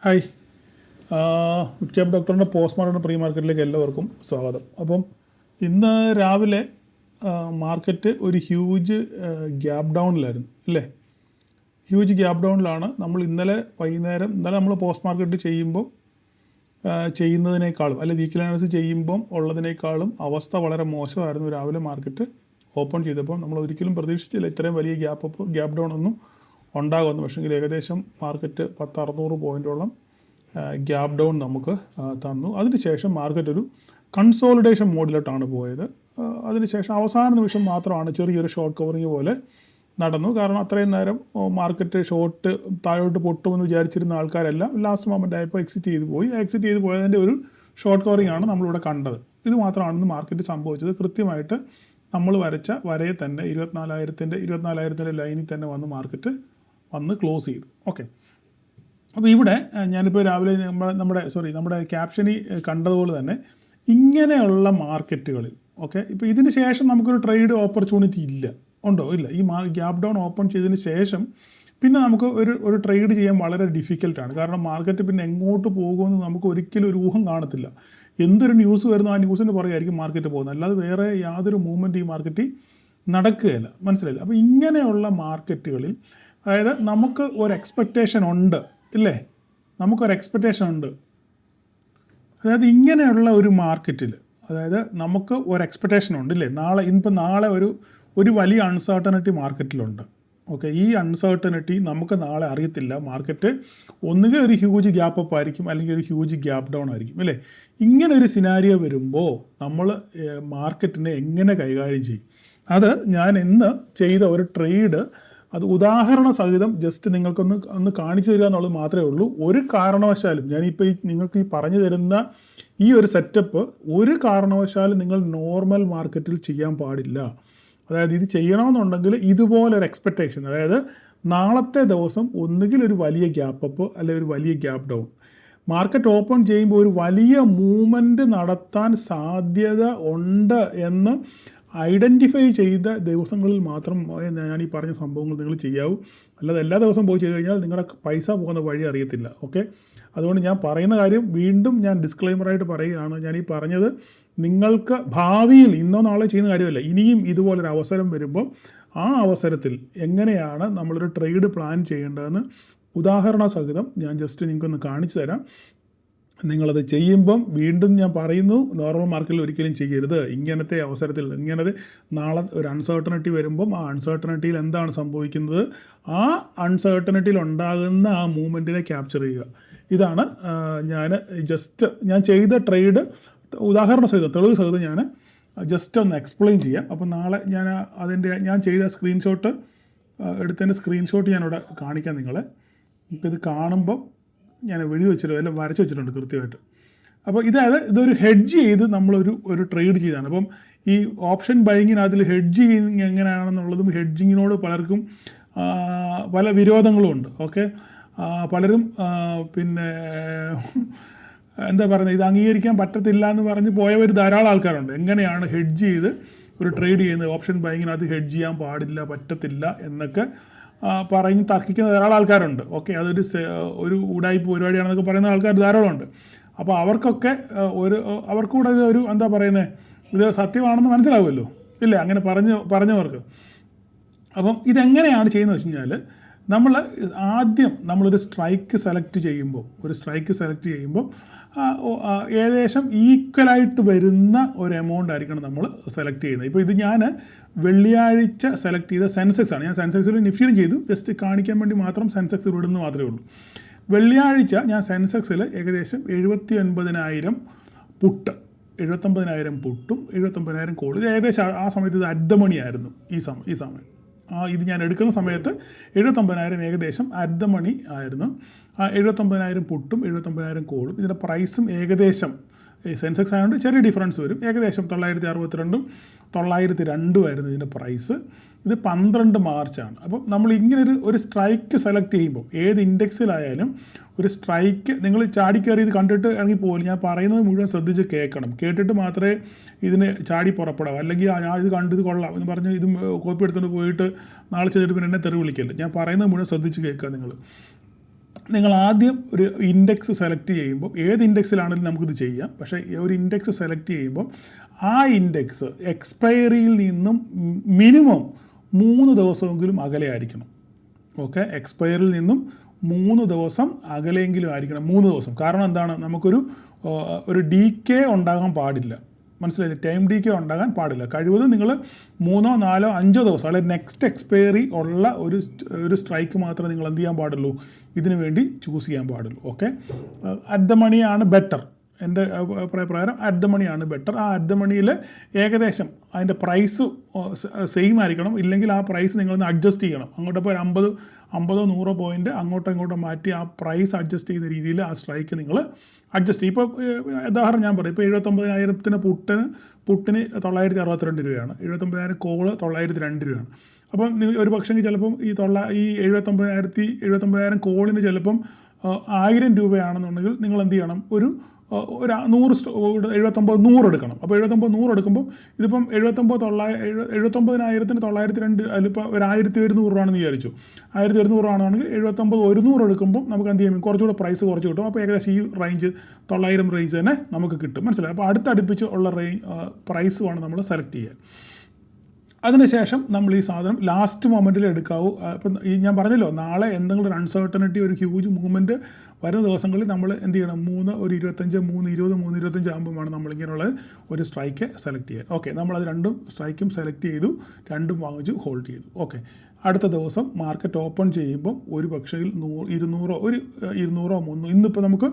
Hi, mid cap ഡോക്ടറിൻ്റെ post modern pre മാർക്കറ്റിലേക്ക് എല്ലാവർക്കും സ്വാഗതം. അപ്പം ഇന്ന് രാവിലെ മാർക്കറ്റ് ഒരു ഹ്യൂജ് ഗ്യാപ്പ് ഡൗണിലായിരുന്നു അല്ലേ. ഹ്യൂജ് ഗ്യാപ്പ് ഡൗണിലാണ്. നമ്മൾ ഇന്നലെ നമ്മൾ പോസ്റ്റ് മാർക്കറ്റ് ചെയ്യുന്നതിനേക്കാളും അല്ലെ വീക്കിലി അനാലിസിസ് ചെയ്യുമ്പം ഉള്ളതിനേക്കാളും അവസ്ഥ വളരെ മോശമായിരുന്നു. രാവിലെ മാർക്കറ്റ് ഓപ്പൺ ചെയ്തപ്പോൾ നമ്മൾ ഒരിക്കലും പ്രതീക്ഷിച്ചില്ല ഇത്രയും വലിയ ഗ്യാപ്പ് ഡൗൺ ഒന്നും ഉണ്ടാകുമെന്ന്. പക്ഷേങ്കിൽ ഏകദേശം മാർക്കറ്റ് 600 പോയിൻറ്റോളം ഗ്യാപ്പ് ഡൗൺ നമുക്ക് തന്നു. അതിനുശേഷം മാർക്കറ്റ് ഒരു കൺസോളിഡേഷൻ മോഡിലോട്ടാണ് പോയത്. അതിനുശേഷം അവസാന നിമിഷം മാത്രമാണ് ചെറിയൊരു ഷോർട്ട് കവറിങ് പോലെ നടന്നു. കാരണം അത്രയും നേരം മാർക്കറ്റ് ഷോർട്ട് താഴോട്ട് പൊട്ടുമെന്ന് വിചാരിച്ചിരുന്ന ആൾക്കാരെല്ലാം ലാസ്റ്റ് മൊമെൻ്റ് ആയപ്പോൾ എക്സിറ്റ് ചെയ്ത് പോയതിൻ്റെ ഒരു ഷോർട്ട് കവറിങ് ആണ് നമ്മളിവിടെ കണ്ടത്. ഇത് മാത്രമാണെന്ന് മാർക്കറ്റ് സംഭവിച്ചത്. കൃത്യമായിട്ട് നമ്മൾ വരച്ച വരയെ തന്നെ 24,000 ലൈനിൽ തന്നെ വന്ന് മാർക്കറ്റ് ക്ലോസ് ചെയ്തു. ഓക്കെ, അപ്പോൾ ഇവിടെ ഞാനിപ്പോൾ രാവിലെ നമ്മുടെ ക്യാപ്ഷനിൽ കണ്ടതുപോലെ തന്നെ ഇങ്ങനെയുള്ള മാർക്കറ്റുകളിൽ ഇപ്പോൾ ഇതിന് ശേഷം നമുക്കൊരു ട്രേഡ് ഓപ്പർച്യൂണിറ്റി ഉണ്ടോ? ഇല്ല. ഈ ഗ്യാപ്പ് ഡൗൺ ഓപ്പൺ ചെയ്തതിന് ശേഷം പിന്നെ നമുക്ക് ഒരു ട്രേഡ് ചെയ്യാൻ വളരെ ഡിഫിക്കൽട്ടാണ്. കാരണം മാർക്കറ്റ് പിന്നെ എങ്ങോട്ട് പോകുമെന്ന് നമുക്ക് ഒരിക്കലും ഒരു ഊഹം കാണത്തില്ല. എന്തൊരു ന്യൂസ് വരുന്നു ആ ന്യൂസിന് പുറകെയായിരിക്കും മാർക്കറ്റ് പോകുന്നത്, അല്ലാതെ വേറെ യാതൊരു മൂവ്മെൻറ്റ് ഈ മാർക്കറ്റിൽ നടക്കുകയില്ല. മനസ്സിലായില്ല? അപ്പോൾ ഇങ്ങനെയുള്ള മാർക്കറ്റുകളിൽ അതായത് നമുക്ക് ഒരു എക്സ്പെക്റ്റേഷൻ ഉണ്ട് ഇല്ലേ, അതായത് ഇങ്ങനെയുള്ള ഒരു മാർക്കറ്റിൽ അതായത് നമുക്ക് ഒരു എക്സ്പെക്റ്റേഷൻ ഉണ്ട് ഇല്ലേ. നാളെ ഒരു വലിയ അൺസർട്ടനിറ്റി മാർക്കറ്റിലുണ്ട്. ഓക്കെ, ഈ അൺസർട്ടനിറ്റി നമുക്ക് നാളെ അറിയത്തില്ല. മാർക്കറ്റ് ഒന്നുകിൽ ഒരു ഹ്യൂജ് ഗ്യാപ്പ് അപ്പ് ആയിരിക്കും, അല്ലെങ്കിൽ ഒരു ഹ്യൂജ് ഗ്യാപ്പ് ഡൗൺ ആയിരിക്കും അല്ലേ. ഇങ്ങനെ ഒരു സിനാരിയോ വരുമ്പോൾ നമ്മൾ മാർക്കറ്റിനെ എങ്ങനെ കൈകാര്യം ചെയ്യും? അത് ഞാൻ ഇന്ന് ചെയ്ത ഒരു ട്രേഡ്, അത് ഉദാഹരണ സഹിതം ജസ്റ്റ് നിങ്ങൾക്കൊന്ന് കാണിച്ചു തരിക എന്നുള്ളത് മാത്രമേ ഉള്ളൂ. ഒരു കാരണവശാലും ഞാനിപ്പോൾ നിങ്ങൾക്ക് ഈ പറഞ്ഞു തരുന്ന ഈ ഒരു സെറ്റപ്പ് ഒരു കാരണവശാലും നിങ്ങൾ നോർമൽ മാർക്കറ്റിൽ ചെയ്യാൻ പാടില്ല. അതായത് ഇത് ചെയ്യണമെന്നുണ്ടെങ്കിൽ ഇതുപോലൊരു എക്സ്പെക്റ്റേഷൻ, അതായത് നാളത്തെ ദിവസം ഒന്നുകിൽ ഒരു വലിയ ഗ്യാപ്പ് അപ്പ് അല്ലെങ്കിൽ ഒരു വലിയ ഗ്യാപ്പ് ഡൗൺ, മാർക്കറ്റ് ഓപ്പൺ ചെയ്യുമ്പോൾ ഒരു വലിയ മൂവ്മെൻറ്റ് നടത്താൻ സാധ്യത ഉണ്ട് എന്ന് ഐഡൻറ്റിഫൈ ചെയ്ത ദിവസങ്ങളിൽ മാത്രം ഞാൻ ഈ പറഞ്ഞ സംഭവങ്ങൾ നിങ്ങൾ ചെയ്യാവൂ. അല്ലാതെ എല്ലാ ദിവസവും പോയി ചെയ്ത് കഴിഞ്ഞാൽ നിങ്ങളുടെ പൈസ പോകുന്ന വഴി അറിയത്തില്ല. ഓക്കെ, അതുകൊണ്ട് ഞാൻ പറയുന്ന കാര്യം വീണ്ടും ഞാൻ ഡിസ്ക്ലെയിമറായിട്ട് പറയുകയാണ്. ഞാൻ ഈ പറഞ്ഞത് നിങ്ങൾക്ക് ഭാവിയിൽ ഇന്നോ നാളെ ചെയ്യുന്ന കാര്യമല്ല, ഇനിയും ഇതുപോലൊരു അവസരം വരുമ്പോൾ ആ അവസരത്തിൽ എങ്ങനെയാണ് നമ്മളൊരു ട്രേഡ് പ്ലാൻ ചെയ്യേണ്ടതെന്ന് ഉദാഹരണ സഹിതം ഞാൻ ജസ്റ്റ് നിങ്ങൾക്കൊന്ന് കാണിച്ചു തരാം. നിങ്ങളത് ചെയ്യുമ്പം വീണ്ടും ഞാൻ പറയുന്നു, നോർമൽ മാർക്കറ്റിൽ ഒരിക്കലും ചെയ്യരുത്. ഇങ്ങനത്തെ അവസരത്തിൽ നാളെ ഒരു അൺസർട്ടനിറ്റി വരുമ്പം ആ അൺസർട്ടനിറ്റിയിൽ എന്താണ് സംഭവിക്കുന്നത്, ആ അൺസർട്ടനിറ്റിയിൽ ഉണ്ടാകുന്ന ആ മൂവ്മെൻറ്റിനെ ക്യാപ്ചർ ചെയ്യുക. ഇതാണ് ഞാൻ ചെയ്ത ട്രേഡ് ഉദാഹരണ സഹിതം തെളിവ് സഹിതം ഞാൻ ജസ്റ്റ് ഒന്ന് എക്സ്പ്ലെയിൻ ചെയ്യാം. അപ്പോൾ നാളെ ഞാൻ ചെയ്ത എടുത്തതിൻ്റെ സ്ക്രീൻഷോട്ട് ഞാനിവിടെ കാണിക്കാം നിങ്ങളെ. ഇപ്പോൾ ഇത് കാണുമ്പം ഞാൻ എഴുതി വെച്ചിട്ട് എല്ലാം വരച്ച് വെച്ചിട്ടുണ്ട് കൃത്യമായിട്ട്. അപ്പോൾ ഇതൊരു ഹെഡ്ജ് ചെയ്ത് നമ്മളൊരു ട്രേഡ് ചെയ്താണ്. അപ്പം ഈ ഓപ്ഷൻ ബൈങ്ങിനകത്തിൽ ഹെഡ്ജിങ് എങ്ങനെയാണെന്നുള്ളതും ഹെഡ്ജിങ്ങിനോട് പലർക്കും പല വിരോധങ്ങളും ഉണ്ട്. ഓക്കെ, പലരും എന്താ പറയുന്നത്, ഇത് അംഗീകരിക്കാൻ പറ്റത്തില്ല എന്ന് പറഞ്ഞ് പോയവർ ധാരാളം ആൾക്കാരുണ്ട്. എങ്ങനെയാണ് ഹെഡ്ജ് ചെയ്ത് ഒരു ട്രേഡ് ചെയ്യുന്നത്, ഓപ്ഷൻ ബൈങ്ങിനകത്ത് ഹെഡ്ജ് ചെയ്യാൻ പറ്റത്തില്ല എന്നൊക്കെ പറഞ്ഞ് തർക്കിക്കുന്ന ധാരാളം ആൾക്കാരുണ്ട്. ഓക്കെ, ഒരു ഉടായ്പ പരിപാടിയാണെന്നൊക്കെ പറയുന്ന ആൾക്കാർ ധാരാളമുണ്ട്. അപ്പോൾ അവർക്കൂടെ ഒരു എന്താ പറയുന്നത്, ഇത് സത്യമാണെന്ന് മനസ്സിലാവുമല്ലോ ഇല്ലേ, അങ്ങനെ പറഞ്ഞവർക്ക്. അപ്പം ഇതെങ്ങനെയാണ് ചെയ്യുന്നത് വെച്ച് കഴിഞ്ഞാൽ, നമ്മളൊരു സ്ട്രൈക്ക് സെലക്ട് ചെയ്യുമ്പോൾ ഏകദേശം ഈക്വലായിട്ട് വരുന്ന ഒരു എമൗണ്ട് ആയിരിക്കണം നമ്മൾ സെലക്ട് ചെയ്യുന്നത്. ഇപ്പോൾ ഇത് ഞാൻ വെള്ളിയാഴ്ച സെലക്ട് ചെയ്ത സെൻസെക്സ് ആണ്. ഞാൻ സെൻസെക്സിൽ നിഫ്റ്റിയിലും ചെയ്തു, ജസ്റ്റ് കാണിക്കാൻ വേണ്ടി മാത്രം സെൻസെക്സ് വിടുന്നു മാത്രമേ ഉള്ളൂ. വെള്ളിയാഴ്ച ഞാൻ സെൻസെക്സിൽ ഏകദേശം 79,000 പുട്ടും 79,000 കോൾ. ഇത് ഏകദേശം ആ സമയത്ത് ഇത് അറ്റ് ദ മണി ആയിരുന്നു. ഈ സമയം ഇത് ഞാൻ എടുക്കുന്ന സമയത്ത് 79,000 ഏകദേശം അറ്റ് ദ മണി ആയിരുന്നു. 79,000 പുട്ടും 79,000 കോളും. ഇതിൻ്റെ പ്രൈസും ഏകദേശം സെൻസെക്സ് ആയതുകൊണ്ട് ചെറിയ ഡിഫറൻസ് വരും. ഏകദേശം 962 ആയിരുന്നു ഇതിൻ്റെ പ്രൈസ്. ഇത് 12 മാർച്ചാണ്. അപ്പം നമ്മൾ ഇങ്ങനെ ഒരു സ്ട്രൈക്ക് സെലക്ട് ചെയ്യുമ്പോൾ ഏത് ഇൻഡെക്സിലായാലും ഒരു സ്ട്രൈക്ക് നിങ്ങൾ ചാടിക്കയറി ഇത് കണ്ടിട്ട് ഇറങ്ങി പോകില്ല. ഞാൻ പറയുന്നത് മുഴുവൻ ശ്രദ്ധിച്ച് കേട്ടിട്ട് മാത്രമേ ഇതിന് ചാടി പുറപ്പെടാവൂ. അല്ലെങ്കിൽ ഞാൻ ഇത് ഇത് കൊള്ളാം എന്ന് പറഞ്ഞ് ഇത് കോപ്പി എടുത്തുകൊണ്ട് പോയിട്ട് നാളെ ചെയ്തിട്ട് പിന്നെ എന്നെ തെറി വിളിക്കരുത്. ഞാൻ പറയുന്നത് മുഴുവൻ ശ്രദ്ധിച്ച് കേൾക്കുക. നിങ്ങൾ ആദ്യം ഒരു ഇൻഡെക്സ് സെലക്ട് ചെയ്യുമ്പോൾ ഏത് ഇൻഡെക്സിലാണെങ്കിലും നമുക്കിത് ചെയ്യാം. പക്ഷേ ഒരു ഇൻഡെക്സ് സെലക്ട് ചെയ്യുമ്പോൾ ആ ഇൻഡെക്സ് എക്സ്പയറിയിൽ നിന്നും മിനിമം 3 ദിവസമെങ്കിലും അകലെ ആയിരിക്കണം. ഓക്കെ, എക്സ്പയറിൽ നിന്നും 3 ദിവസം അകലെയെങ്കിലും ആയിരിക്കണം. 3 ദിവസം. കാരണം എന്താണ്, നമുക്കൊരു ഡീക്കേ ഉണ്ടാകാൻ പാടില്ല. മനസ്സിലായില്ലേ? ടൈം ഡീക്കേ ഉണ്ടാകാൻ പാടില്ല. കഴിവതും നിങ്ങൾ 3, 4, 5 ദിവസം അല്ലെങ്കിൽ നെക്സ്റ്റ് എക്സ്പയറി ഉള്ള ഒരു സ്ട്രൈക്ക് മാത്രമേ നിങ്ങൾ എന്ത് ചെയ്യാൻ പാടുള്ളൂ, ഇതിനു വേണ്ടി ചൂസ് ചെയ്യാൻ പാടുള്ളൂ. ഓക്കെ, അറ്റ് ദ മണിയാണ് ബെറ്റർ. എൻ്റെ അഭിപ്രായ പ്രകാരം അറ്റ് ദ മണിയാണ് ബെറ്റർ. ആ അറ്റ് ദ മണിയിൽ ഏകദേശം അതിൻ്റെ പ്രൈസ് സെയിം ആയിരിക്കണം. ഇല്ലെങ്കിൽ ആ പ്രൈസ് നിങ്ങളൊന്ന് അഡ്ജസ്റ്റ് ചെയ്യണം. അങ്ങോട്ടിപ്പോൾ ഒരു 50 100 പോയിൻ്റ് അങ്ങോട്ടോ ഇങ്ങോട്ടോ മാറ്റി ആ പ്രൈസ് അഡ്ജസ്റ്റ് ചെയ്യുന്ന രീതിയിൽ ആ സ്ട്രൈക്ക് നിങ്ങൾ അഡ്ജസ്റ്റ് ചെയ്യും. ഇപ്പോൾ ഉദാഹരണം ഞാൻ പറയും, ഇപ്പോൾ 79,000 പുട്ടിന് 962 രൂപയാണ്, 79,000 കോള് 902 രൂപയാണ്. അപ്പം ഒരു പക്ഷേ ചിലപ്പം ഈ 79,000 കോളിന് ചിലപ്പം 1000 രൂപയാണെന്നുണ്ടെങ്കിൽ നിങ്ങൾ എന്ത് ചെയ്യണം, ഒരു 100 എടുക്കണം. അപ്പോൾ 100 എടുക്കുമ്പോൾ ഇതിപ്പം 79,902 അതിലിപ്പോൾ ഒരു 1,100 രൂപയാണെന്ന് വിചാരിച്ചു. 1,100 ആണെങ്കിൽ 79,100 എടുക്കുമ്പോൾ നമുക്ക് എന്ത് ചെയ്യും, കുറച്ചുകൂടെ പ്രൈസ് കുറച്ച് കിട്ടും. അപ്പോൾ ഏകദേശം ഈ റേഞ്ച് 900 റേഞ്ച് തന്നെ നമുക്ക് കിട്ടും. മനസ്സിലായി? അപ്പോൾ അടുത്തടുപ്പിച്ച് ഉള്ള പ്രൈസ് വേണം നമ്മൾ സെലക്ട് ചെയ്യാൻ. അതിനുശേഷം നമ്മൾ ഈ സാധനം ലാസ്റ്റ് മൊമെൻറ്റിൽ എടുക്കാവൂ. ഇപ്പം ഈ ഞാൻ പറഞ്ഞല്ലോ, നാളെ എന്തെങ്കിലും ഒരു അൺസർട്ടനിറ്റി, ഒരു ഹ്യൂജ് മൂവ്മെൻറ്റ് വരുന്ന ദിവസങ്ങളിൽ നമ്മൾ എന്ത് ചെയ്യണം, 3:25, 3:20, 3:25 ആകുമ്പോൾ വേണം നമ്മളിങ്ങനെയുള്ള ഒരു സ്ട്രൈക്ക് സെലക്ട് ചെയ്യാൻ. ഓക്കെ, നമ്മളത് രണ്ടും സ്ട്രൈക്കും സെലക്ട് ചെയ്തു, രണ്ടും വാങ്ങിച്ചു, ഹോൾഡ് ചെയ്തു. ഓക്കെ, അടുത്ത ദിവസം മാർക്കറ്റ് ഓപ്പൺ ചെയ്യുമ്പം ഒരു പക്ഷേ 200 300 ഇന്നിപ്പോൾ നമുക്ക്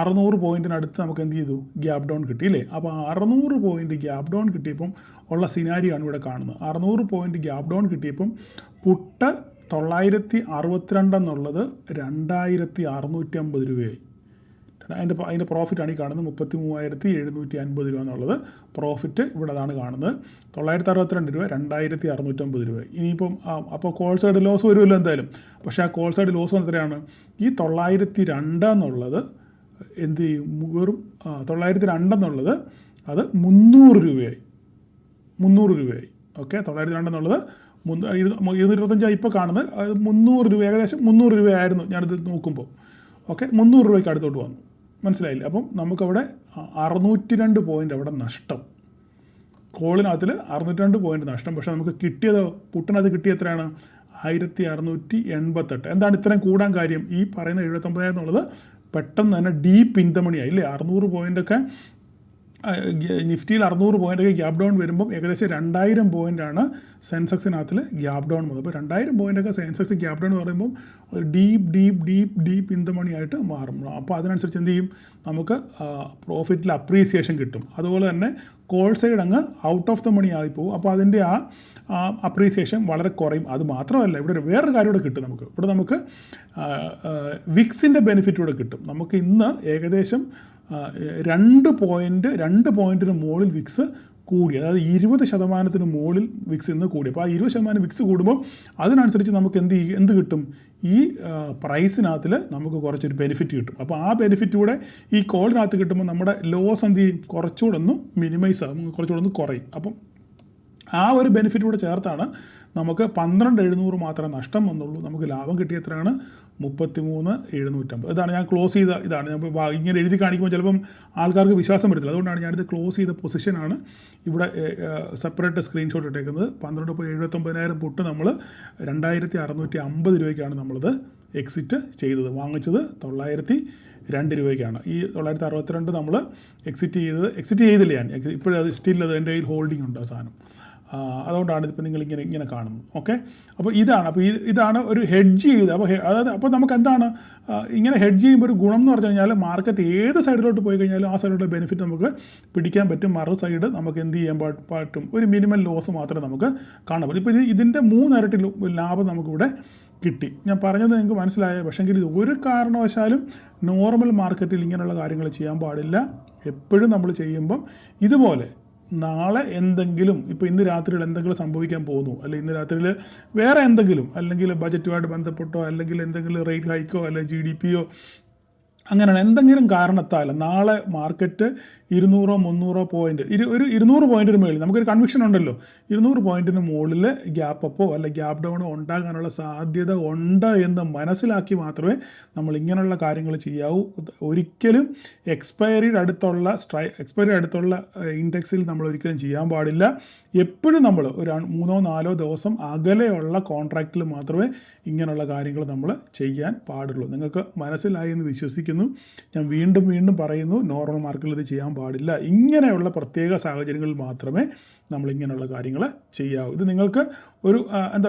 600 പോയിൻറ്റിനടുത്ത് നമുക്ക് എന്ത് ചെയ്തു, ഗ്യാപ് ഡൗൺ കിട്ടിയില്ലേ? അപ്പോൾ 600 പോയിൻറ്റ് ഗ്യാപ് ഡൗൺ കിട്ടിയപ്പം ഉള്ള സിനാരിയാണ് ഇവിടെ കാണുന്നത്. 600 പോയിൻറ്റ് ഗ്യാപ് ഡൗൺ കിട്ടിയപ്പം പുട്ട് 962 എന്നുള്ളത് 2,650 രൂപയായി. അതിൻ്റെ പ്രോഫിറ്റാണ് ഈ കാണുന്നത്. 33,750 രൂപ എന്നുള്ളത് പ്രോഫിറ്റ് ഇവിടെ അതാണ് കാണുന്നത്. 962 രൂപ, 2,650 രൂപ. ഇനിയിപ്പം അപ്പോൾ കോൾ സൈഡ് ലോസ് വരുമല്ലോ എന്തായാലും. പക്ഷേ ആ കോൾ സൈഡ് ലോസ് എത്രയാണ്, ഈ 902 എന്നുള്ളത് എന്ത് ചെയ്യും, വെറും 902 എന്നുള്ളത് അത് 300 രൂപയായി. 300 രൂപയായി. ഓക്കെ, 902 എന്നുള്ളത് 225 ഇപ്പോൾ കാണുന്നത് 300 രൂപ, ഏകദേശം 300 രൂപയായിരുന്നു ഞാനിത് നോക്കുമ്പോൾ. ഓക്കെ, 300 രൂപയ്ക്ക് അടുത്തോട്ട് വന്നു. മനസ്സിലായില്ലേ? അപ്പം നമുക്കവിടെ 602 പോയിൻ്റ് അവിടെ നഷ്ടം. കോളിനകത്തിൽ 602 പോയിൻ്റ് നഷ്ടം. പക്ഷേ നമുക്ക് കിട്ടിയത്, പുട്ടിനകത്ത് കിട്ടിയ എത്രയാണ്, 1,688. എന്താണ് ഇത്രയും കൂടാൻ കാര്യം? ഈ പറയുന്ന 79,000 എന്നുള്ളത് പെട്ടെന്ന് തന്നെ ഡീപ്പ് ഇൻ ദ മണിയായി ഇല്ലേ? 600 പോയിൻ്റൊക്കെ നിഫ്റ്റിയിൽ 600 പോയിൻ്റൊക്കെ ഗ്യാപ് ഡൗൺ വരുമ്പം ഏകദേശം 2,000 പോയിൻ്റാണ് സെൻസെക്സിനകത്തിൽ ഗ്യാപ് ഡൗൺ വന്നത്. അപ്പോൾ 2,000 പോയിൻ്റൊക്കെ സെൻസെക്സ് ഗ്യാപ് ഡൗൺ എന്ന് പറയുമ്പോൾ ഒരു ഡീപ്പ് ഇൻ ദ മണി ആയിട്ട് മാറും. അപ്പോൾ അതിനനുസരിച്ച് എന്ത് ചെയ്യും, നമുക്ക് പ്രോഫിറ്റിൽ അപ്രീസിയേഷൻ കിട്ടും. അതുപോലെ തന്നെ കോൾ സൈഡ് അങ്ങ് ഔട്ട് ഓഫ് ദ മണി ആയിപ്പോവും. അപ്പോൾ അതിൻ്റെ ആ അപ്രീസിയേഷൻ വളരെ കുറയും. അത് മാത്രമല്ല, ഇവിടെ വേറൊരു കാര്യം കൂടെ കിട്ടും നമുക്ക്. ഇവിടെ നമുക്ക് വിക്സിൻ്റെ ബെനിഫിറ്റ് കൂടെ കിട്ടും. നമുക്ക് ഇന്ന് ഏകദേശം 2 പോയിൻറ്റിന് മുകളിൽ വിക്സ് കൂടി, അതായത് 20% മുകളിൽ വിക്സ് ഇന്ന് കൂടി. അപ്പോൾ ആ 20% വിക്സ് കൂടുമ്പോൾ അതിനനുസരിച്ച് നമുക്ക് എന്ത് കിട്ടും, ഈ പ്രൈസിനകത്തിൽ നമുക്ക് കുറച്ചൊരു ബെനിഫിറ്റ് കിട്ടും. അപ്പോൾ ആ ബെനിഫിറ്റ് കൂടെ ഈ കോളിനകത്ത് കിട്ടുമ്പോൾ നമ്മുടെ ലോസ് എന്ത് ചെയ്യും, കുറച്ചുകൂടെ ഒന്ന് മിനിമൈസ് ആകും, കുറച്ചുകൂടെ ഒന്ന് കുറയും. അപ്പം ആ ഒരു ബെനിഫിറ്റ് കൂടെ ചേർത്താണ് നമുക്ക് 12,700 മാത്രമേ നഷ്ടം വന്നുള്ളൂ. നമുക്ക് ലാഭം കിട്ടിയ എത്രയാണ്, 33,750. ഇതാണ് ഞാൻ ക്ലോസ് ചെയ്ത, ഇതാണ് ഞാൻ ഇങ്ങനെ എഴുതി കാണിക്കുമ്പോൾ ചിലപ്പം ആൾക്കാർക്ക് വിശ്വാസം വരത്തില്ല. അതുകൊണ്ടാണ് ഞാനിത് ക്ലോസ് ചെയ്ത പൊസിഷനാണ് ഇവിടെ സെപ്പറേറ്റ് സ്ക്രീൻഷോട്ട് ഇട്ടേക്കുന്നത്. 12,79,000 പുട്ട് നമ്മൾ 2,650 രൂപയ്ക്കാണ് നമ്മളിത് എക്സിറ്റ് ചെയ്തത്. വാങ്ങിച്ചത് 902 രൂപയ്ക്കാണ്. ഈ 962 നമ്മൾ എക്സിറ്റ് ചെയ്തില്ല ഞാൻ. ഇപ്പോഴും അത് സ്റ്റിൽ അത് എൻ്റെ കയ്യിൽ ഹോൾഡിംഗ് ഉണ്ട് ആ സാധനം. അതുകൊണ്ടാണ് ഇതിപ്പോൾ നിങ്ങൾ ഇങ്ങനെ കാണുന്നത്. ഓക്കെ, അപ്പോൾ ഇതാണ് ഒരു ഹെഡ്ജ് ചെയ്ത്. അപ്പോൾ നമുക്ക് എന്താണ് ഇങ്ങനെ ഹെഡ്ജ് ചെയ്യുമ്പോൾ ഒരു ഗുണം എന്ന് പറഞ്ഞു കഴിഞ്ഞാൽ, മാർക്കറ്റ് ഏത് സൈഡിലോട്ട് പോയി കഴിഞ്ഞാലും ആ സൈഡിലോട്ട് ബെനിഫിറ്റ് നമുക്ക് പിടിക്കാൻ പറ്റും. മറു സൈഡ് നമുക്ക് എന്ത് ചെയ്യാൻ പറ്റും, ഒരു മിനിമം ലോസ് മാത്രമേ നമുക്ക് കാണാൻ പറ്റും. ഇപ്പോൾ ഇതിൻ്റെ 3 ഇരട്ടി ലാഭം നമുക്കിവിടെ കിട്ടി. ഞാൻ പറഞ്ഞത് നിങ്ങൾക്ക് മനസ്സിലായോ? പക്ഷേങ്കിൽ ഇത് ഒരു കാരണവശാലും നോർമൽ മാർക്കറ്റിൽ ഇങ്ങനെയുള്ള കാര്യങ്ങൾ ചെയ്യാൻ പാടില്ല. എപ്പോഴും നമ്മൾ ചെയ്യുമ്പം ഇതുപോലെ നാളെ എന്തെങ്കിലും, ഇപ്പോൾ ഇന്ന് രാത്രിയിൽ എന്തെങ്കിലും സംഭവിക്കാൻ പോകുന്നു, അല്ലെങ്കിൽ ഇന്ന് രാത്രിയിൽ വേറെ എന്തെങ്കിലും, അല്ലെങ്കിൽ ബജറ്റുമായിട്ട് ബന്ധപ്പെട്ടോ, അല്ലെങ്കിൽ എന്തെങ്കിലും റേറ്റ് ഹൈക്കോ, അല്ലെങ്കിൽ GDPയോ അങ്ങനെയാണ്. എന്തെങ്കിലും കാരണത്താൽ നാളെ മാർക്കറ്റ് 200-300 പോയിന്റ്, ഒരു 200 പോയിന്റിന് മുകളിൽ നമുക്കൊരു കൺവിക്ഷൻ ഉണ്ടല്ലോ, 200 പോയിന്റിന് മുകളിൽ ഗ്യാപ്പ് അപ്പോ അല്ല ഗ്യാപ്പ് ഡൗണോ ഉണ്ടാകാനുള്ള സാധ്യത ഉണ്ട് എന്ന് മനസ്സിലാക്കി മാത്രമേ നമ്മൾ ഇങ്ങനെയുള്ള കാര്യങ്ങൾ ചെയ്യാവൂ. ഒരിക്കലും എക്സ്പയറിയുടെ അടുത്തുള്ള ഇൻഡെക്സിൽ നമ്മൾ ഒരിക്കലും ചെയ്യാൻ പാടില്ല. എപ്പോഴും നമ്മൾ ഒരു 3-4 ദിവസം അകലെയുള്ള കോൺട്രാക്റ്റിൽ മാത്രമേ ഇങ്ങനെയുള്ള കാര്യങ്ങൾ നമ്മൾ ചെയ്യാൻ പാടുള്ളൂ. നിങ്ങൾക്ക് മനസ്സിലായി എന്ന് വിശ്വസിക്കുന്നു. ഞാൻ വീണ്ടും പറയുന്നു, നോർമൽ മാർക്കറ്റിൽ ഇത് ചെയ്യാൻ പാടില്ല. ഇങ്ങനെയുള്ള പ്രത്യേക സാഹചര്യങ്ങളിൽ മാത്രമേ നമ്മൾ ഇങ്ങനെയുള്ള കാര്യങ്ങൾ ചെയ്യാവൂ. ഇത് നിങ്ങൾക്ക് ഒരു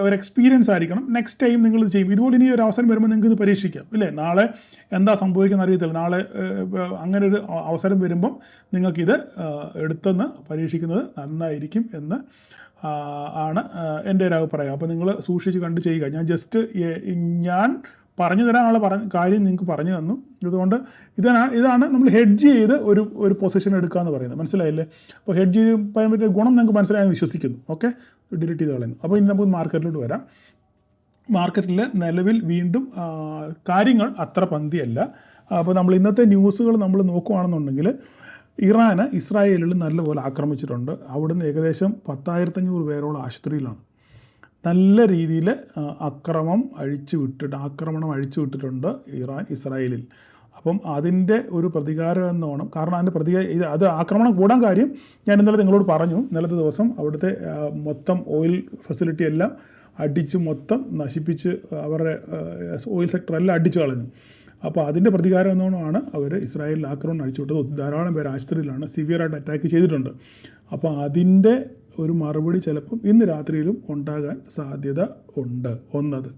ഒരു എക്സ്പീരിയൻസ് ആയിരിക്കണം. നെക്സ്റ്റ് ടൈം നിങ്ങൾ ഇത് ചെയ്യും. ഇതുപോലെ ഇനി ഒരു അവസരം വരുമ്പോൾ നിങ്ങൾക്ക് ഇത് പരീക്ഷിക്കാം, ഇല്ലേ? നാളെ എന്താ സംഭവിക്കുന്നത് അറിയത്തില്ല. നാളെ അങ്ങനെ ഒരു അവസരം വരുമ്പം നിങ്ങൾക്കിത് എടുത്തെന്ന് പരീക്ഷിക്കുന്നത് നന്നായിരിക്കും എന്ന് ആണ് എൻ്റെ ഒരു അഭിപ്രായം. അപ്പോൾ നിങ്ങൾ സൂക്ഷിച്ച് കണ്ട് ചെയ്യുക. ഞാൻ പറഞ്ഞു തരാനുള്ള കാര്യം നിങ്ങൾക്ക് പറഞ്ഞു തന്നു. ഇതുകൊണ്ട് ഇതാണ് നമ്മൾ ഹെഡ്ജ് ചെയ്ത് ഒരു പൊസിഷൻ എടുക്കുക എന്ന് പറയുന്നത്. മനസ്സിലായില്ലേ? അപ്പോൾ ഹെഡ്ജ് ചെയ്ത് പറയാൻ പറ്റിയ ഗുണം നിങ്ങൾക്ക് മനസ്സിലായെന്ന് വിശ്വസിക്കുന്നു. ഓക്കെ, ഡിലീറ്റ് ചെയ്ത് കളയുന്നു. അപ്പോൾ ഇനി നമുക്ക് മാർക്കറ്റിലോട്ട് വരാം. മാർക്കറ്റിൽ നിലവിൽ വീണ്ടും കാര്യങ്ങൾ അത്ര പന്തിയല്ല. അപ്പോൾ നമ്മൾ ഇന്നത്തെ ന്യൂസുകൾ നമ്മൾ നോക്കുകയാണെന്നുണ്ടെങ്കിൽ, ഇറാന് ഇസ്രായേലിൽ നല്ലപോലെ ആക്രമിച്ചിട്ടുണ്ട്. അവിടുന്ന് ഏകദേശം 10,500 പേരോളം ആശുപത്രിയിലാണ്. നല്ല രീതിയിൽ ആക്രമണം അഴിച്ചു വിട്ടിട്ടുണ്ട് ഇറാൻ ഇസ്രായേലിൽ. അപ്പം അതിൻ്റെ ഒരു പ്രതികാരം എന്നോണം, കാരണം അതിൻ്റെ അത് ആക്രമണം കൂടാൻ കാര്യം ഞാൻ ഇന്നലെ നിങ്ങളോട് പറഞ്ഞു. ഇന്നലത്തെ ദിവസം അവിടുത്തെ മൊത്തം ഓയിൽ ഫെസിലിറ്റി എല്ലാം മൊത്തം നശിപ്പിച്ച് അവരുടെ ഓയിൽ സെക്ടറെല്ലാം അടിച്ചു കളഞ്ഞു. അപ്പോൾ അതിൻ്റെ പ്രതികാരം എന്നോണമാണ് അവർ ഇസ്രായേലിൽ ആക്രമണം അഴിച്ചുവിട്ടത്. ധാരാളം പേര് ആശുപത്രിയിലാണ്, സിവിയറായിട്ട് അറ്റാക്ക് ചെയ്തിട്ടുണ്ട്. അപ്പോൾ അതിൻ്റെ ഒരു മറുപടി ചിലപ്പം ഇന്ന് രാത്രിയിലും ഉണ്ടാകാൻ സാധ്യത ഉണ്ട് ഒന്നത്.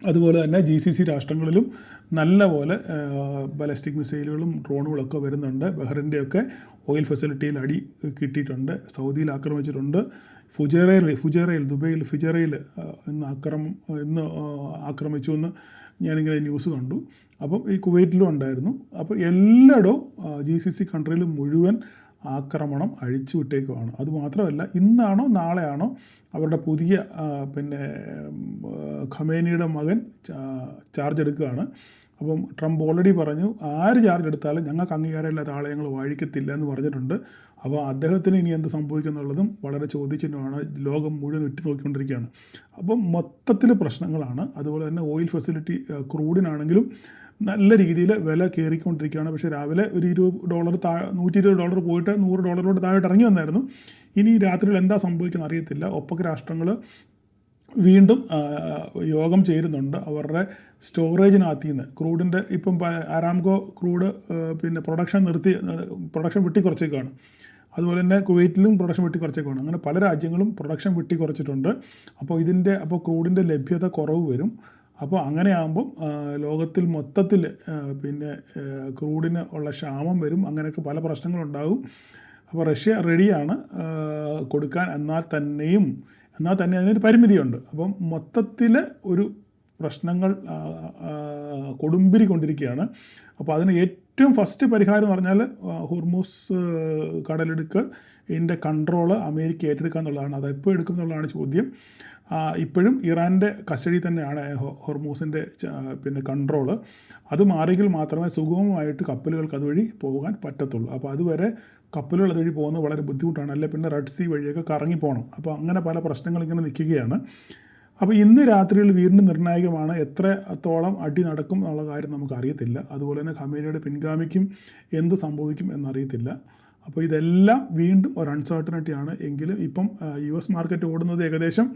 അതുപോലെ തന്നെ GCC രാഷ്ട്രങ്ങളിലും നല്ല പോലെ ബാലിസ്റ്റിക് മിസൈലുകളും ഡ്രോണുകളൊക്കെ വരുന്നുണ്ട്. ബഹ്റിൻ്റെയൊക്കെ ഓയിൽ ഫെസിലിറ്റിയിൽ അടി കിട്ടിയിട്ടുണ്ട്. സൗദിയിൽ ആക്രമിച്ചിട്ടുണ്ട്. ദുബൈയിൽ ഫുജൈറയിൽ ഇന്ന് ആക്രമിച്ചു എന്ന് ഞാനിങ്ങനെ ന്യൂസ് കണ്ടു. അപ്പം ഈ കുവൈറ്റിലും ഉണ്ടായിരുന്നു. അപ്പോൾ എല്ലായിടവും GCC കൺട്രിയിൽ മുഴുവൻ ആക്രമണം അഴിച്ചു വിട്ടേക്കുവാണ്. അതുമാത്രമല്ല, ഇന്നാണോ നാളെയാണോ അവരുടെ പുതിയ ഖമേനിയുടെ മകൻ ചാർജ് എടുക്കുകയാണ്. അപ്പം ട്രംപ് ഓൾറെഡി പറഞ്ഞു, ആര് ചാർജ് എടുത്താലും ഞങ്ങൾക്ക് അംഗീകാരമില്ലാത്ത ആളെ ഞങ്ങൾ വാഴിക്കത്തില്ല എന്ന് പറഞ്ഞിട്ടുണ്ട്. അപ്പോൾ അദ്ദേഹത്തിന് ഇനി എന്ത് സംഭവിക്കും എന്നുള്ളതും വളരെ ചോദ്യചിഹ്നമാണ്. ലോകം മുഴുവൻ ഉറ്റുനോക്കിക്കൊണ്ടിരിക്കുകയാണ്. അപ്പം മൊത്തത്തിൽ പ്രശ്നങ്ങളാണ്. അതുപോലെ തന്നെ ഓയിൽ ഫെസിലിറ്റി, ക്രൂഡിനാണെങ്കിലും നല്ല രീതിയിൽ വില കയറിക്കൊണ്ടിരിക്കുകയാണ്. പക്ഷേ രാവിലെ ഒരു $120 പോയിട്ട് $100 താഴോട്ട് ഇറങ്ങി വന്നായിരുന്നു. ഇനി രാത്രിയിൽ എന്താ സംഭവിക്കുന്നത് അറിയത്തില്ല. ഒപ്പക് രാഷ്ട്രങ്ങൾ വീണ്ടും യോഗം ചേരുന്നുണ്ട്. അവരുടെ സ്റ്റോറേജിനകത്ത് നിന്ന് ക്രൂഡിൻ്റെ ഇപ്പം അരാംകോ ക്രൂഡ് പ്രൊഡക്ഷൻ വെട്ടിക്കുറച്ചേക്കാണ്. അതുപോലെ തന്നെ കുവൈറ്റിലും പ്രൊഡക്ഷൻ വെട്ടിക്കുറച്ചേക്കാണ്. അങ്ങനെ പല രാജ്യങ്ങളും പ്രൊഡക്ഷൻ വെട്ടിക്കുറച്ചിട്ടുണ്ട്. അപ്പോൾ ക്രൂഡിൻ്റെ ലഭ്യത കുറവ് വരും. അപ്പോൾ അങ്ങനെയാകുമ്പം ലോകത്തിൽ മൊത്തത്തിൽ ക്രൂഡിന് ഉള്ള ക്ഷാമം വരും. അങ്ങനെയൊക്കെ പല പ്രശ്നങ്ങളുണ്ടാകും. അപ്പോൾ റഷ്യ റെഡിയാണ് കൊടുക്കാൻ, എന്നാൽ തന്നെ അതിനൊരു പരിമിതിയുണ്ട്. അപ്പം മൊത്തത്തിൽ ഒരു പ്രശ്നങ്ങൾ കൊടുമ്പിരി കൊണ്ടിരിക്കുകയാണ്. അപ്പോൾ അതിന് ഏറ്റവും ഫസ്റ്റ് പരിഹാരം എന്ന് പറഞ്ഞാൽ ഹോർമൂസ് കടലിടുക്ക് ഇതിൻ്റെ കൺട്രോള് അമേരിക്ക ഏറ്റെടുക്കുക എന്നുള്ളതാണ്. അത് എപ്പോൾ എടുക്കും എന്നുള്ളതാണ് ചോദ്യം. ഇപ്പോഴും ഇറാൻ്റെ കസ്റ്റഡി തന്നെയാണ് ഹോർമൂസിൻ്റെ കൺട്രോള്. അത് മാറിയെങ്കിൽ മാത്രമേ സുഗമമായിട്ട് കപ്പലുകൾക്ക് അതുവഴി പോകാൻ പറ്റത്തുള്ളൂ. അപ്പോൾ അതുവരെ കപ്പലുകൾ അതുവഴി പോകുന്നത് വളരെ ബുദ്ധിമുട്ടാണ്. അല്ലെ പിന്നെ റെഡ് സീ വഴിയൊക്കെ കറങ്ങി പോകണം. അപ്പോൾ അങ്ങനെ പല പ്രശ്നങ്ങൾ ഇങ്ങനെ നിൽക്കുകയാണ്. അപ്പോൾ ഇന്ന് രാത്രിയിൽ വീണ്ടും നിർണായകമാണ്. എത്രത്തോളം അടി നടക്കും എന്നുള്ള കാര്യം നമുക്കറിയത്തില്ല. അതുപോലെ തന്നെ ഖമേനിയുടെ പിൻഗാമിക്കും എന്ത് സംഭവിക്കും എന്നറിയത്തില്ല. അപ്പോൾ ഇതെല്ലാം വീണ്ടും ഒരു അൺസർട്ടനിറ്റിയാണ്. എങ്കിലും ഇപ്പം US മാർക്കറ്റ് ഓടുന്നത് ഏകദേശം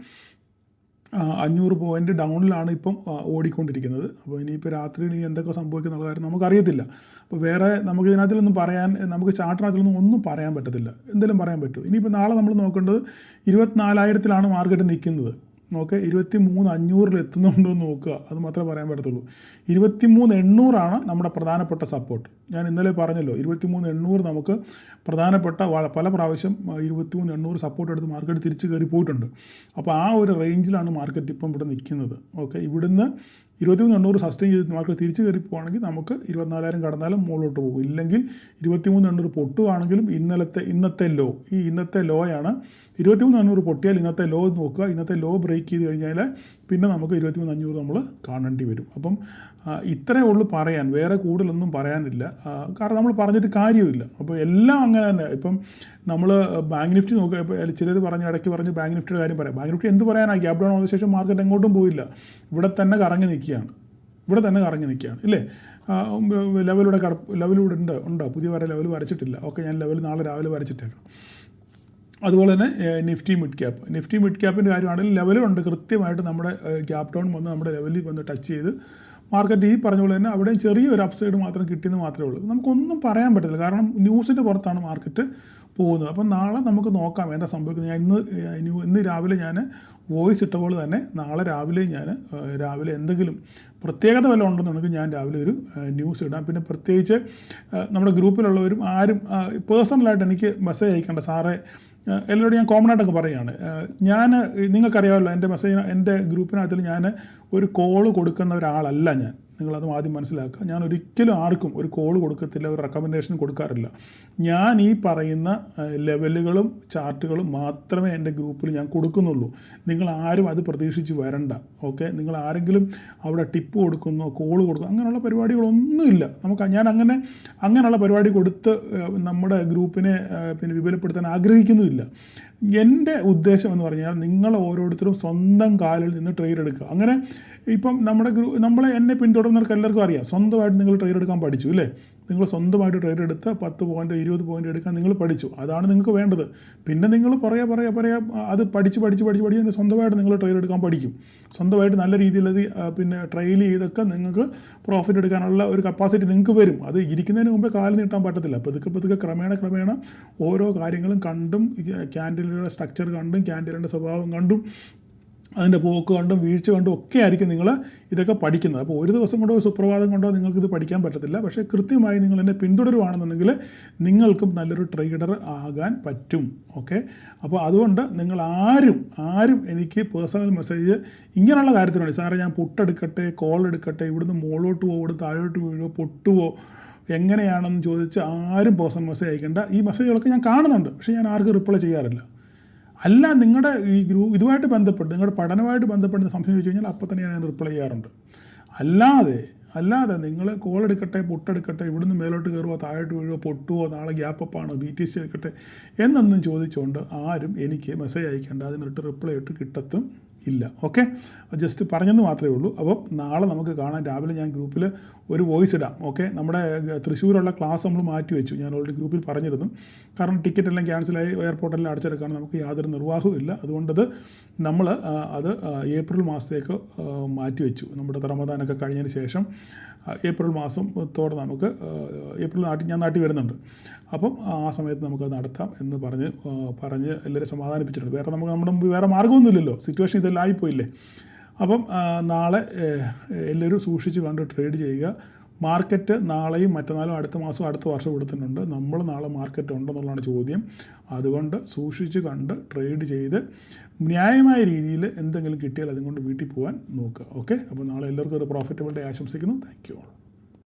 500 പോയിൻ്റ് ഡൗണിലാണ് ഇപ്പം ഓടിക്കൊണ്ടിരിക്കുന്നത്. അപ്പോൾ ഇനിയിപ്പോൾ രാത്രിയിൽ എന്തൊക്കെ സംഭവിക്കും എന്നുള്ള കാര്യം നമുക്കറിയത്തില്ല. അപ്പോൾ വേറെ നമുക്ക് ഇതിനകത്തിലൊന്നും നമുക്ക് ചാർട്ടിനകത്തിലൊന്നും ഒന്നും പറയാൻ പറ്റത്തില്ല. എന്തെങ്കിലും പറയാൻ പറ്റുമോ? ഇനിയിപ്പോൾ നാളെ നമ്മൾ നോക്കേണ്ടത് 24,000-ലാണ് മാർക്കറ്റ് നിൽക്കുന്നത്. ഓക്കെ, 23,500 എത്തുന്നുണ്ടോ എന്ന് നോക്കുക. അത് മാത്രമേ പറയാൻ പറ്റത്തുള്ളൂ. 23,800 നമ്മുടെ പ്രധാനപ്പെട്ട സപ്പോർട്ട്. ഞാൻ ഇന്നലെ പറഞ്ഞല്ലോ, 23,800 നമുക്ക് പ്രധാനപ്പെട്ട പല പ്രാവശ്യം 23,800 സപ്പോർട്ട് എടുത്ത് മാർക്കറ്റ് തിരിച്ച് കയറി പോയിട്ടുണ്ട്. അപ്പോൾ ആ ഒരു റേഞ്ചിലാണ് മാർക്കറ്റ് ഇപ്പം ഇവിടെ നിൽക്കുന്നത്. ഓക്കെ, ഇവിടുന്ന് 23,800 സസ്റ്റെയിൻ ചെയ്ത് മാർക്കറ്റ് തിരിച്ച് കയറി പോകുകയാണെങ്കിൽ നമുക്ക് 24,000 കടന്നാലും മുകളിലോട്ട് പോകും. ഇല്ലെങ്കിൽ 23,800 പൊട്ടുകയാണെങ്കിലും ഇന്നത്തെ ലോയാണ്. 23,800 പൊട്ടിയാൽ ഇന്നത്തെ ലോ നോക്കുക. ഇന്നത്തെ ലോ ബ്രേക്ക് ചെയ്ത് കഴിഞ്ഞാൽ പിന്നെ നമുക്ക് 23,500 നമ്മൾ കാണേണ്ടി വരും. അപ്പം ഇത്രയേ ഉള്ളൂ പറയാൻ, വേറെ കൂടുതലൊന്നും പറയാനില്ല. കാരണം നമ്മൾ പറഞ്ഞിട്ട് കാര്യമില്ല. അപ്പോൾ എല്ലാം അങ്ങനെ തന്നെ. ഇപ്പം നമ്മൾ ബാങ്ക് നിഫ്റ്റി നോക്കുക, ഇപ്പോൾ ചിലർ ഇടയ്ക്ക് പറഞ്ഞ് ബാങ്ക് നിഫ്റ്റിയുടെ കാര്യം പറയാം. ബാങ്ക് നിഫ്റ്റി എന്ത് പറയാനാണ്? ഗ്യാപ് ഡൗൺ ആയതിനു ശേഷം മാർക്കറ്റ് എങ്ങോട്ടും പോയില്ല, ഇവിടെ തന്നെ കറങ്ങി നിൽക്കുകയാണ് ഇല്ലേ? ലെവലിലൂടെ ഉണ്ടോ? പുതിയ വരെ ലെവൽ വരച്ചിട്ടില്ല. ഓക്കെ, ഞാൻ ലെവൽ നാളെ രാവിലെ വരച്ചിട്ടേക്കാം. അതുപോലെ തന്നെ നിഫ്റ്റി മിഡ് ക്യാപ്പിൻ്റെ കാര്യമാണെങ്കിൽ ലെവലുണ്ട് കൃത്യമായിട്ട്. നമ്മുടെ ഗ്യാപ് ഡൗൺ വന്ന് നമ്മുടെ ലെവലിൽ വന്ന് ടച്ച് ചെയ്ത് മാർക്കറ്റ് ഈ പറഞ്ഞ പോലെ തന്നെ അവിടെയും ചെറിയൊരു അപ്സൈഡ് മാത്രം കിട്ടിയെന്ന് മാത്രമേ ഉള്ളൂ. നമുക്കൊന്നും പറയാൻ പറ്റില്ല, കാരണം ന്യൂസിൻ്റെ പുറത്താണ് മാർക്കറ്റ് പോകുന്നത്. അപ്പം നാളെ നമുക്ക് നോക്കാം എന്താ സംഭവിക്കുന്നത്. ഞാൻ ഇന്ന് രാവിലെ ഞാൻ വോയിസ് ഇട്ടപ്പോൾ തന്നെ നാളെ രാവിലെ എന്തെങ്കിലും പ്രത്യേകത വല്ലതും ഉണ്ടെന്നുണ്ടെങ്കിൽ ഞാൻ രാവിലെ ഒരു ന്യൂസ് ഇടാം. പിന്നെ പ്രത്യേകിച്ച് നമ്മുടെ ഗ്രൂപ്പിലുള്ളവരും ആരും പേഴ്സണലായിട്ട് എനിക്ക് മെസ്സേജ് അയക്കേണ്ട, സാറേ എല്ലാവരോടും ഞാൻ കോമൺ ആയിട്ടൊക്കെ പറയുകയാണ്. ഞാൻ നിങ്ങൾക്കറിയാമല്ലോ, എൻ്റെ ഗ്രൂപ്പിനകത്തിൽ ഞാൻ ഒരു കോള് കൊടുക്കുന്ന ഒരാളല്ല ഞാൻ. നിങ്ങളത് ആദ്യം മനസ്സിലാക്കുക. ഞാൻ ഒരിക്കലും ആർക്കും ഒരു കോൾ കൊടുക്കത്തില്ല, ഒരു റെക്കമെൻഡേഷൻ കൊടുക്കാറില്ല. ഞാൻ ഈ പറയുന്ന ലെവലുകളും ചാർട്ടുകളും മാത്രമേ എൻ്റെ ഗ്രൂപ്പിൽ ഞാൻ കൊടുക്കുന്നുള്ളൂ. നിങ്ങൾ ആരും അത് പ്രതീക്ഷിച്ച് വരണ്ട. ഓക്കെ, നിങ്ങൾ ആരെങ്കിലും അവിടെ ടിപ്പ് കൊടുക്കുന്നോ കോൾ കൊടുക്കുന്നോ അങ്ങനെയുള്ള പരിപാടികളൊന്നുമില്ല. ഞാൻ അങ്ങനെയുള്ള പരിപാടി കൊടുത്ത് നമ്മുടെ ഗ്രൂപ്പിനെ പിന്നെ വിപുലപ്പെടുത്താൻ ആഗ്രഹിക്കുന്നുമില്ല. എൻ്റെ ഉദ്ദേശം എന്ന് പറഞ്ഞാൽ നിങ്ങൾ ഓരോരുത്തരും സ്വന്തം കാലിൽ നിന്ന് ട്രേഡ് എടുക്കുക. അങ്ങനെ ഇപ്പം നമ്മളെ എന്നെ പിന്തുടർന്നവർക്ക് എല്ലാവർക്കും അറിയാം, സ്വന്തമായിട്ട് നിങ്ങൾ ട്രേഡ് എടുക്കാൻ പഠിച്ചു ഇല്ലേ? നിങ്ങൾ സ്വന്തമായിട്ട് ട്രേഡ് എടുത്ത് 10 പോയിൻ്റ് 20 പോയിൻ്റ് എടുക്കാൻ നിങ്ങൾ പഠിച്ചു. അതാണ് നിങ്ങൾക്ക് വേണ്ടത്. പിന്നെ നിങ്ങൾ പറയാ അത് പഠിച്ച് സ്വന്തമായിട്ട് നിങ്ങൾ ട്രേഡ് എടുക്കാൻ പഠിക്കും. സ്വന്തമായിട്ട് നല്ല രീതിയിൽ അത് പിന്നെ ട്രയൽ ചെയ്തൊക്കെ നിങ്ങൾക്ക് പ്രോഫിറ്റ് എടുക്കാനുള്ള ഒരു കപ്പാസിറ്റി നിങ്ങൾക്ക് വരും. അത് ഇരിക്കുന്നതിന് മുമ്പേ കാല് നീട്ടാൻ പറ്റത്തില്ല. പതുക്കെ ക്രമേണ ഓരോ കാര്യങ്ങളും കണ്ടും ക്യാൻഡിലുകളുടെ സ്ട്രക്ചർ കണ്ടും ക്യാൻഡിലിൻ്റെ സ്വഭാവം കണ്ടും അതിൻ്റെ പോക്ക് കണ്ടും വീഴ്ച കണ്ടും ഒക്കെ ആയിരിക്കും നിങ്ങൾ ഇതൊക്കെ പഠിക്കുന്നത്. അപ്പോൾ ഒരു ദിവസം കൊണ്ടോ സുപ്രഭാതം കൊണ്ടോ നിങ്ങൾക്കിത് പഠിക്കാൻ പറ്റത്തില്ല. പക്ഷേ കൃത്യമായി നിങ്ങൾ എന്നെ പിന്തുടരുവാണെന്നുണ്ടെങ്കിൽ നിങ്ങൾക്കും നല്ലൊരു ട്രേഡർ ആകാൻ പറ്റും. ഓക്കെ, അപ്പോൾ അതുകൊണ്ട് നിങ്ങൾ ആരും എനിക്ക് പേഴ്സണൽ മെസ്സേജ് ഇങ്ങനെയുള്ള കാര്യത്തിന് വേണ്ടി, സാറേ ഞാൻ പുട്ടെടുക്കട്ടെ, കോൾ എടുക്കട്ടെ, ഇവിടുന്ന് മുകളിലോട്ട് പോകുമോ, ഇവിടുന്ന് താഴോട്ട് വീഴുമോ, പൊട്ടുമോ, എങ്ങനെയാണെന്ന് ചോദിച്ച് ആരും പേഴ്സണൽ മെസ്സേജ് അയക്കേണ്ട. ഈ മെസ്സേജുകളൊക്കെ ഞാൻ കാണുന്നുണ്ട്, പക്ഷേ ഞാൻ ആർക്കും റിപ്ലൈ ചെയ്യാറില്ല. അല്ല, നിങ്ങളുടെ ഈ ഇതുമായിട്ട് ബന്ധപ്പെട്ട് നിങ്ങളുടെ പഠനമായിട്ട് ബന്ധപ്പെട്ട് സംശയം ചോദിച്ചു കഴിഞ്ഞാൽ അപ്പോൾ തന്നെ ഞാൻ റിപ്ലൈ ചെയ്യാറുണ്ട്. അല്ലാതെ നിങ്ങൾ കോൾ എടുക്കട്ടെ, പുട്ടെടുക്കട്ടെ, ഇവിടുന്ന് മേലോട്ട് കയറുമോ, താഴോട്ട് വീഴുമോ, പൊട്ടുമോ, നാളെ ഗ്യാപ്പാണോ, BTC എടുക്കട്ടെ എന്നൊന്നും ചോദിച്ചുകൊണ്ട് ആരും എനിക്ക് മെസ്സേജ് അയക്കേണ്ട. അതിനിട്ട് റിപ്ലൈ ഇട്ട് കിട്ടത്തും ഇല്ല. ഓക്കെ, ജസ്റ്റ് പറഞ്ഞെന്ന് മാത്രമേ ഉള്ളൂ. അപ്പം നാളെ നമുക്ക് കാണാം. രാവിലെ ഞാൻ ഗ്രൂപ്പിൽ ഒരു വോയിസ് ഇടാം. ഓക്കെ, നമ്മുടെ തൃശ്ശൂരുള്ള ക്ലാസ് നമ്മൾ മാറ്റി വെച്ചു. ഞാൻ ഓൾറെഡി ഗ്രൂപ്പിൽ പറഞ്ഞിരുന്നു. കാരണം ടിക്കറ്റ് എല്ലാം ക്യാൻസലായി, എയർപോർട്ടെല്ലാം അടച്ചെടുക്കുകയാണ്, നമുക്ക് യാതൊരു നിർവാഹവും ഇല്ല. അതുകൊണ്ടത് നമ്മൾ അത് ഏപ്രിൽ മാസത്തേക്ക് മാറ്റി വെച്ചു. നമ്മുടെ റമദാനൊക്കെ കഴിഞ്ഞതിന് ശേഷം ഏപ്രിൽ മാസത്തോടെ നമുക്ക് ഞാൻ നാട്ടിൽ വരുന്നുണ്ട്. അപ്പം ആ സമയത്ത് നമുക്കത് നടത്താം എന്ന് പറഞ്ഞ് എല്ലാവരും സമാധാനിപ്പിച്ചിട്ടുണ്ട്. നമ്മുടെ മുമ്പ് വേറെ മാർഗ്ഗമൊന്നുമില്ലല്ലോ, സിറ്റുവേഷൻ ഇതെല്ലാം ആയിപ്പോയില്ലേ. അപ്പം നാളെ എല്ലാവരും സൂക്ഷിച്ച് കണ്ട് ട്രേഡ് ചെയ്യുക. മാർക്കറ്റ് നാളെയും മറ്റന്നാളും അടുത്ത മാസവും അടുത്ത വർഷം കൊടുത്തിട്ടുണ്ട്. നമ്മൾ നാളെ മാർക്കറ്റ് ഉണ്ടെന്നുള്ളതാണ് ചോദ്യം. അതുകൊണ്ട് സൂക്ഷിച്ച് കണ്ട് ട്രേഡ് ചെയ്ത് ന്യായമായ രീതിയിൽ എന്തെങ്കിലും കിട്ടിയാൽ അതുകൊണ്ട് വീട്ടിൽ പോകാൻ നോക്കുക. ഓക്കെ, അപ്പോൾ നാളെ എല്ലാവർക്കും ഒരു പ്രോഫിറ്റബിൾ ഡേ ആശംസിക്കുന്നു. Thank you all.